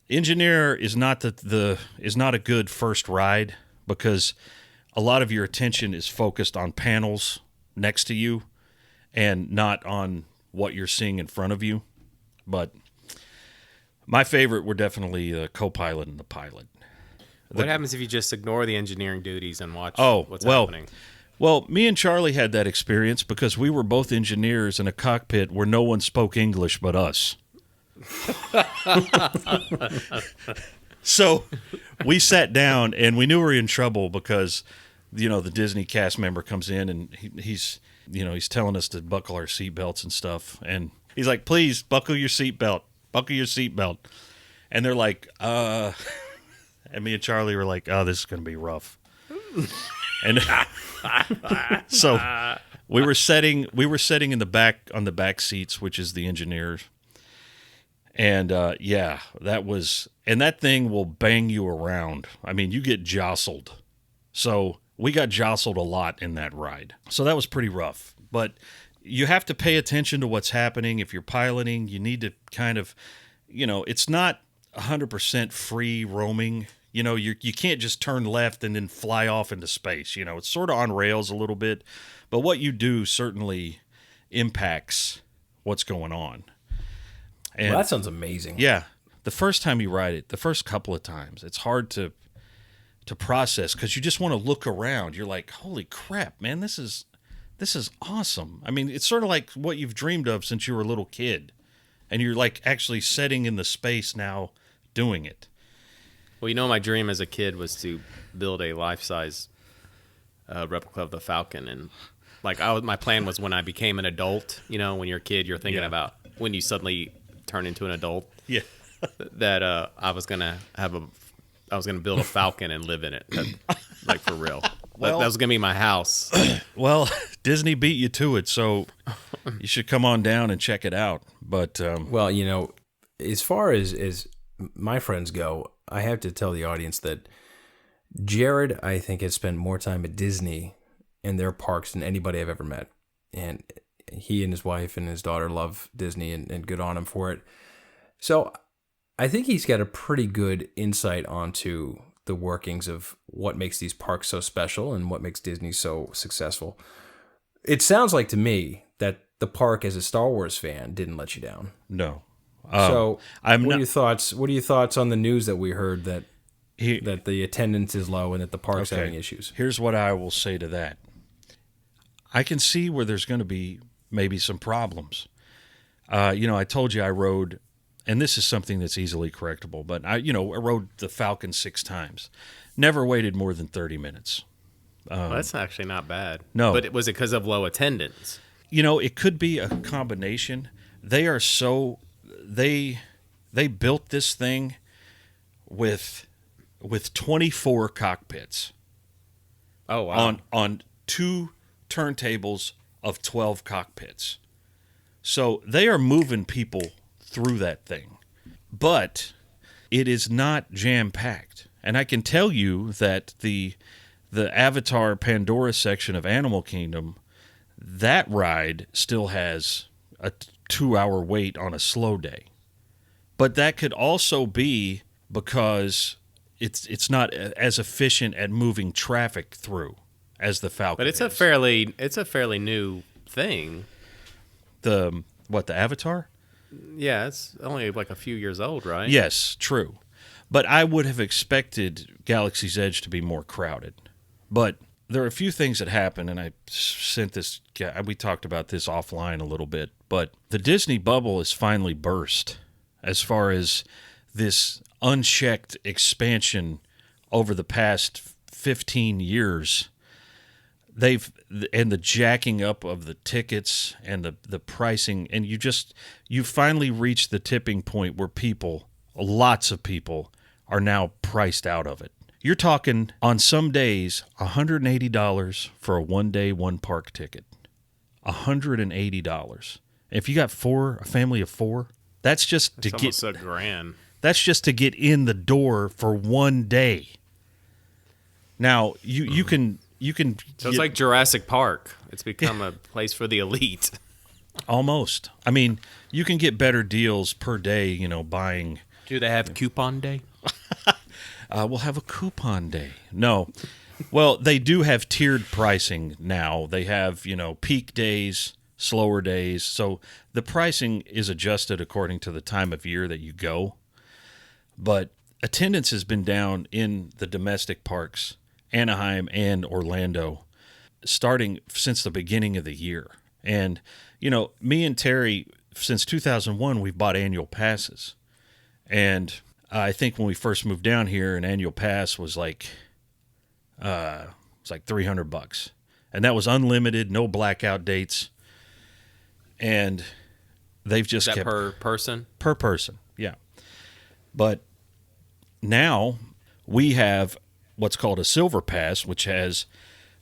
engineer is not is not a good first ride because a lot of your attention is focused on panels next to you and not on what you're seeing in front of you. But my favorite were definitely the co-pilot and the pilot. What happens if you just ignore the engineering duties and watch what's well, happening? Well, me and Charlie had that experience because we were both engineers in a cockpit where no one spoke English but us. So we sat down and we knew we were in trouble because, the Disney cast member comes in and he's telling us to buckle our seatbelts and stuff. And he's like, please buckle your seatbelt. Buckle your seatbelt. And they're like, And me and Charlie were like, oh, this is going to be rough. And so we were sitting in the back on the back seats, which is the engineers. And that thing will bang you around. I mean, you get jostled. So we got jostled a lot in that ride. So that was pretty rough. But you have to pay attention to what's happening. If you're piloting, you need to kind of, it's not 100% free roaming. You can't just turn left and then fly off into space. It's sort of on rails a little bit, but what you do certainly impacts what's going on. And Well, that sounds amazing. yeah, the first time you ride it, the first couple of times, it's hard to process because you just want to look around. You're like, holy crap, man, this is awesome. I mean, it's sort of like what you've dreamed of since you were a little kid, and you're like actually setting in the space now doing it. Well, my dream as a kid was to build a life-size replica of the Falcon, and my plan was when I became an adult. When you're a kid, you're thinking about when you suddenly turn into an adult. Yeah, that I was gonna build a Falcon and live in it, like for real. That was gonna be my house. Well, Disney beat you to it, so you should come on down and check it out. But Well, as far as my friends go, I have to tell the audience that Jared, I think, has spent more time at Disney and their parks than anybody I've ever met. And he and his wife and his daughter love Disney, and good on him for it. So I think he's got a pretty good insight onto the workings of what makes these parks so special and what makes Disney so successful. It sounds like to me that the park, as a Star Wars fan, didn't let you down. no. So, what are your thoughts? What are your thoughts on the news that we heard that the attendance is low and that the park's having issues? Here's what I will say to that. I can see where there's going to be maybe some problems. I told you I rode, and this is something that's easily correctable, but I rode the Falcon 6 times. Never waited more than 30 minutes. Well, that's actually not bad. No. But was it because of low attendance? It could be a combination. They are so... They built this thing with 24 cockpits. Oh, wow. On 2 turntables of 12 cockpits. So they are moving people through that thing. But it is not jam-packed. And I can tell you that the Avatar Pandora section of Animal Kingdom, that ride still has a 2-hour wait on a slow day. But that could also be because it's not as efficient at moving traffic through as the Falcon. But it's is. a fairly new thing. The Avatar? Yeah, it's only like a few years old, right? Yes, true. But I would have expected Galaxy's Edge to be more crowded. But there are a few things that happen, and I sent this. We talked about this offline a little bit, but the Disney bubble is finally burst as far as this unchecked expansion over the past 15 years. And the jacking up of the tickets and the pricing, and you finally reached the tipping point where lots of people are now priced out of it. You're talking, on some days, $180 for a one-day, one-park ticket. $180. If you got a family of 4, that's just It's almost $1,000. That's just to get in the door for one day. Now, you can... So it's like Jurassic Park. It's become a place for the elite. Almost. I mean, you can get better deals per day, buying... Do they have coupon day? We'll have a coupon day. No. Well, they do have tiered pricing now. They have, peak days, slower days. So the pricing is adjusted according to the time of year that you go. But attendance has been down in the domestic parks, Anaheim and Orlando, starting since the beginning of the year. And, me and Terry, since 2001, we've bought annual passes. And I think when we first moved down here, an annual pass was like $300, and that was unlimited, no blackout dates. And they've just kept per person. Per person, yeah. But now we have what's called a silver pass, which has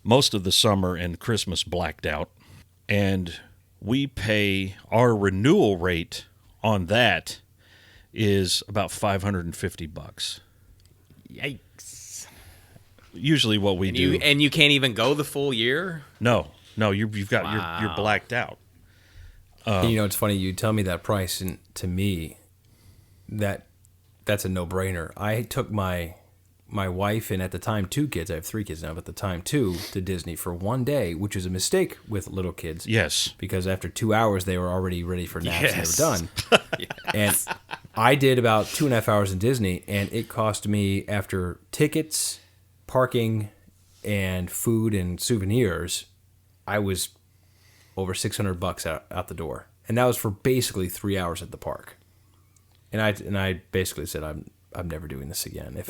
most of the summer and Christmas blacked out, and we pay our renewal rate on that is about $550. Yikes! Usually, what we do, and you can't even go the full year. No, you've got you're blacked out. It's funny you tell me that price, and to me, that's a no-brainer. I took my wife and at the time 2 kids. I have 3 kids now, but at the time 2 to Disney for one day, which is a mistake with little kids. Yes, because after 2 hours they were already ready for naps and they were done. Yes. And I did about 2.5 hours in Disney, and it cost me, after tickets, parking, and food and souvenirs, I was over $600 out the door, and that was for basically 3 hours at the park. And I basically said I'm never doing this again if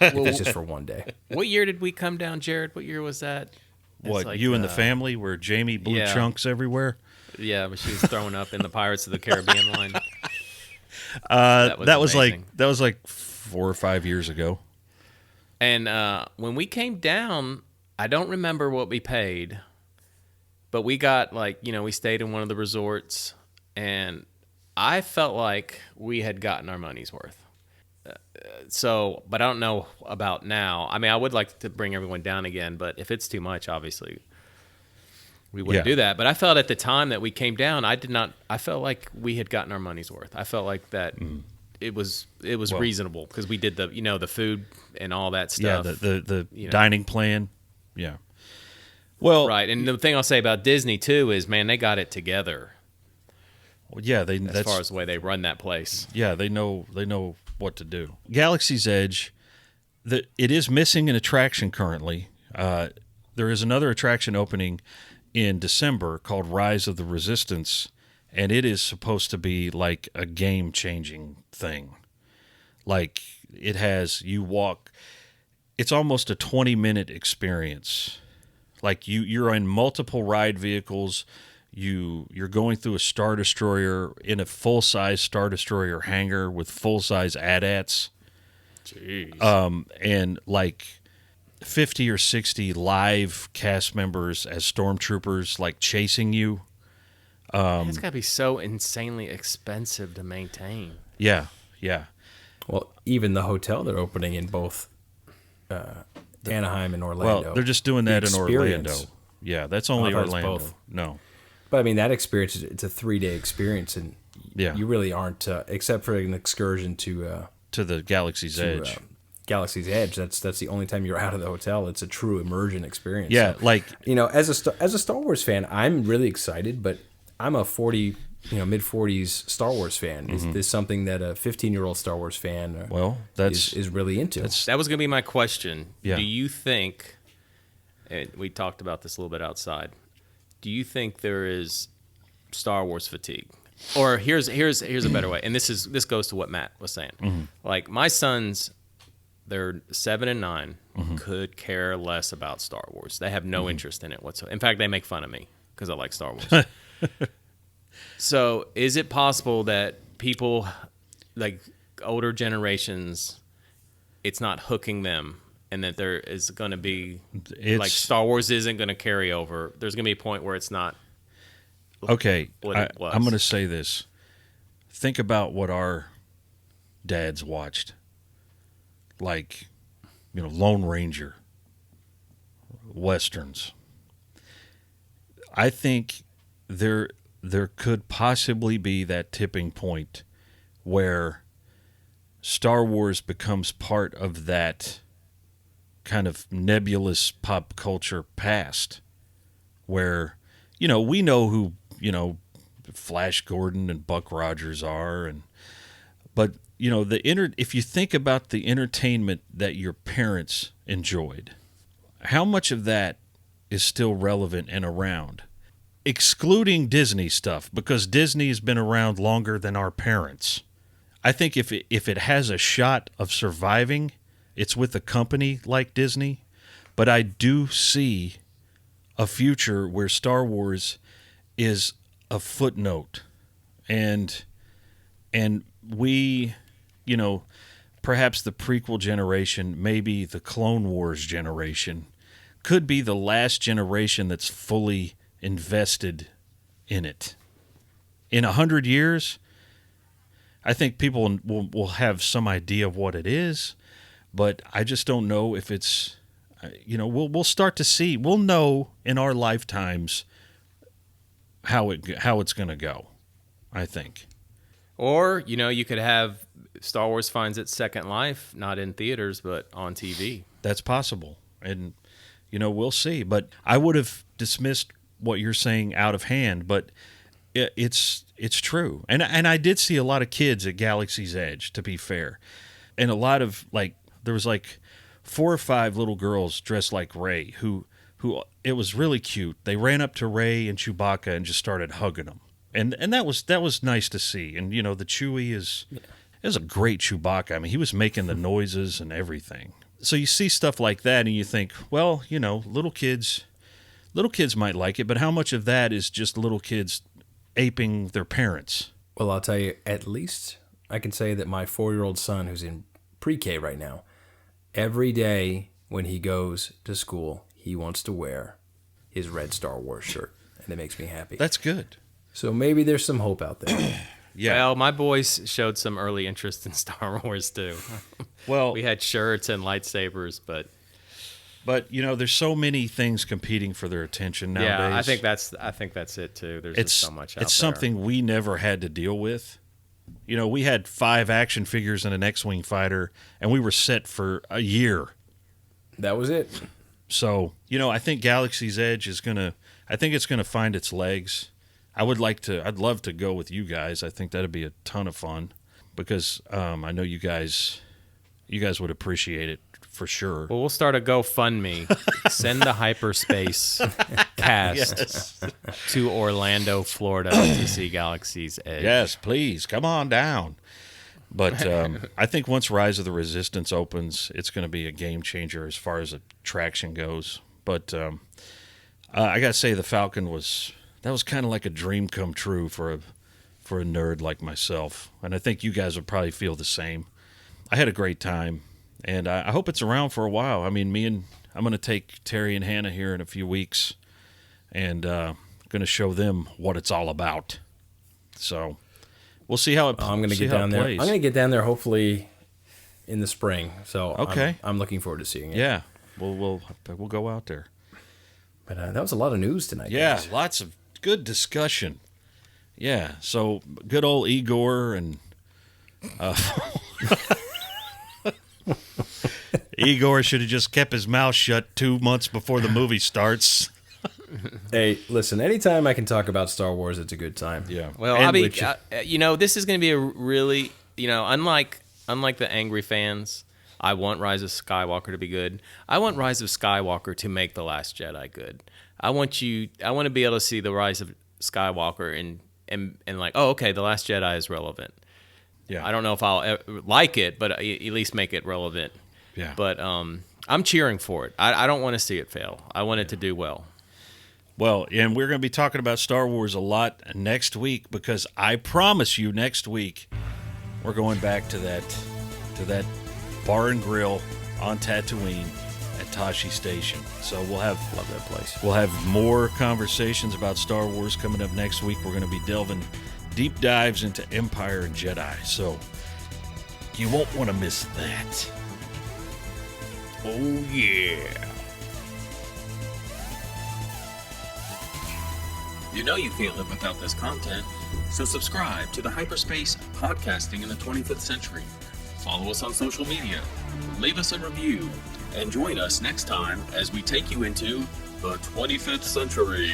it's just for one day. What year did we come down, Jared? What year was that? What, you and the family, where Jamie blew chunks everywhere? Yeah, but she was throwing up in the Pirates of the Caribbean line. That was like 4 or 5 years ago. And when we came down, I don't remember what we paid, but we got we stayed in one of the resorts, and I felt like we had gotten our money's worth. But I don't know about now. I mean, I would like to bring everyone down again, but if it's too much, obviously we wouldn't do that. But I felt at the time that we came down, I felt like we had gotten our money's worth. I felt like that it was reasonable, because we did the food and all that stuff. Yeah, the dining plan. Yeah. Well, right. And the thing I'll say about Disney too is, man, they got it together. Well, yeah, as far as the way they run that place. Yeah, they know what to do. Galaxy's Edge, it is missing an attraction currently. There is another attraction opening in December called Rise of the Resistance, and it is supposed to be like a game-changing thing. Like, it's almost a 20-minute experience. Like, you're in multiple ride vehicles. You're going through a Star Destroyer in a full-size Star Destroyer hangar with full-size AT-ATs. Jeez. And like 50 or 60 live cast members as stormtroopers, like chasing you. It's got to be so insanely expensive to maintain. Yeah. Well, even the hotel they're opening in both Anaheim and Orlando. Well, they're just doing that in Orlando. Yeah, that's only Orlando. Both. No. But I mean, that experience, it's a 3-day experience, and you really aren't, except for an excursion to the Galaxy's Edge. Galaxy's Edge. That's the only time you're out of the hotel. It's a true immersion experience. Yeah, so, as a Star Wars fan, I'm really excited, but I'm a 40 mid-40s Star Wars fan? Is this something that a 15-year-old Star Wars fan is really into? That was going to be my question. Yeah. Do you think, and we talked about this a little bit outside, do you think there is Star Wars fatigue? Or here's a better way, and this goes to what Matt was saying. Like my sons, they're 7 and 9, could care less about Star Wars. They have no interest in it whatsoever. In fact, they make fun of me because I like Star Wars. So is it possible that people, like older generations, it's not hooking them, and that there is going to be, like Star Wars isn't going to carry over? There's going to be a point where it's not. Okay, What it was. I'm going to say this. Think about what our dads watched. Like, Lone Ranger, Westerns. I think there could possibly be that tipping point where Star Wars becomes part of that kind of nebulous pop culture past where, we know who, Flash Gordon and Buck Rogers are, but if you think about the entertainment that your parents enjoyed, how much of that is still relevant and around? Excluding Disney stuff, because Disney has been around longer than our parents. I think if it has a shot of surviving, it's with a company like Disney. But I do see a future where Star Wars is a footnote, and we, perhaps the prequel generation, maybe the Clone Wars generation, could be the last generation that's fully invested in it. In 100 years, I think people will have some idea of what it is, but I just don't know if it's, we'll start to see, we'll know in our lifetimes how it's going to go, I think. Or, you could have Star Wars finds its second life, not in theaters, but on TV. That's possible. And, we'll see. But I would have dismissed what you're saying out of hand, but it's true. And I did see a lot of kids at Galaxy's Edge, to be fair. And a lot of, there was 4 or 5 little girls dressed like Rey who it was really cute. They ran up to Rey and Chewbacca and just started hugging them. And that was nice to see. And, the Chewie is a great Chewbacca. I mean, he was making the noises and everything. So you see stuff like that and you think, well, little kids might like it, but how much of that is just little kids aping their parents? Well, I'll tell you, at least I can say that my 4-year-old son, who's in pre-K right now, every day when he goes to school, he wants to wear his red Star Wars shirt, and it makes me happy. That's good. So maybe there's some hope out there. Yeah. Well, my boys showed some early interest in Star Wars too. Well, we had shirts and lightsabers, but there's so many things competing for their attention nowadays. Yeah, I think that's it too. There's just so much out there. It's something we never had to deal with. We had 5 action figures and an X-Wing fighter, and we were set for a year. That was it. So, I think Galaxy's Edge it's going to find its legs. I'd love to go with you guys. I think that'd be a ton of fun because I know you guys would appreciate it for sure. Well, we'll start a GoFundMe. Send the hyperspace cast to Orlando, Florida to see Galaxy's Edge. Yes, please. Come on down. But I think once Rise of the Resistance opens, it's going to be a game changer as far as attraction goes. But I got to say the Falcon was kind of like a dream come true for a nerd like myself. And I think you guys would probably feel the same. I had a great time, and I hope it's around for a while. I mean, I'm going to take Terry and Hannah here in a few weeks, and going to show them what it's all about. So we'll see how it plays. I'm going to get down there. I'm going to get down there hopefully in the spring. So okay, I'm looking forward to seeing it. Yeah, we'll go out there. But that was a lot of news tonight. Yeah, guys. Lots of good discussion. Yeah, so good old Igor and Igor should have just kept his mouth shut 2 months before the movie starts. Hey, listen, anytime I can talk about Star Wars, it's a good time. Yeah. Well, And I mean, which- this is going to be a really, unlike the angry fans, I want Rise of Skywalker to be good. I want Rise of Skywalker to make The Last Jedi good. I want to be able to see the Rise of Skywalker and like, oh, okay, The Last Jedi is relevant. Yeah. I don't know if I'll like it, but at least make it relevant. Yeah. But I'm cheering for it. I don't want to see it fail. I want it to do well. Well, and we're going to be talking about Star Wars a lot next week because I promise you next week we're going back to that bar and grill on Tatooine at Tashi Station. So love that place. We'll have more conversations about Star Wars coming up next week. We're going to be delving deep dives into Empire and Jedi. So you won't want to miss that. Oh yeah. You know you can't live without this content, so subscribe to the Hyperspace Podcasting in the 25th Century. Follow us on social media, leave us a review, and join us next time as we take you into the 25th century.